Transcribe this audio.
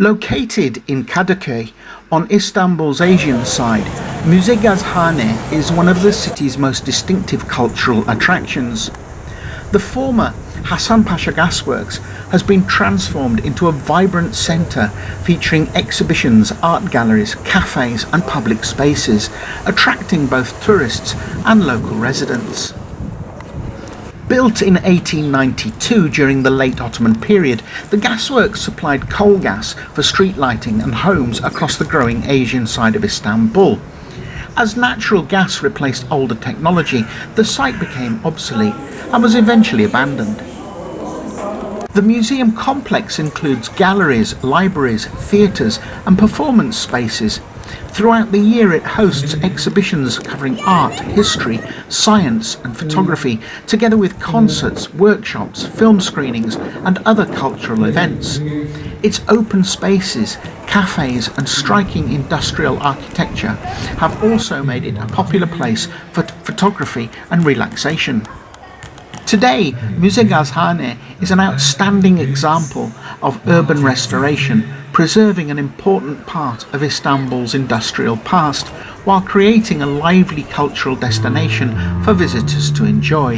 Located in Kadıköy, on Istanbul's Asian side, Müze Gazhane is one of the city's most distinctive cultural attractions. The former Hasan Pasha Gasworks has been transformed into a vibrant centre featuring exhibitions, art galleries, cafes and public spaces, attracting both tourists and local residents. Built in 1892 during the late Ottoman period, the gasworks supplied coal gas for street lighting and homes across the growing Asian side of Istanbul. As natural gas replaced older technology, the site became obsolete and was eventually abandoned. The museum complex includes galleries, libraries, theatres and performance spaces. Throughout the year it hosts exhibitions covering art, history, science and photography, together with concerts, workshops, film screenings and other cultural events. Its open spaces, cafes and striking industrial architecture have also made it a popular place for photography and relaxation. Today, Müze Gazhane is an outstanding example of urban restoration, preserving an important part of Istanbul's industrial past while creating a lively cultural destination for visitors to enjoy.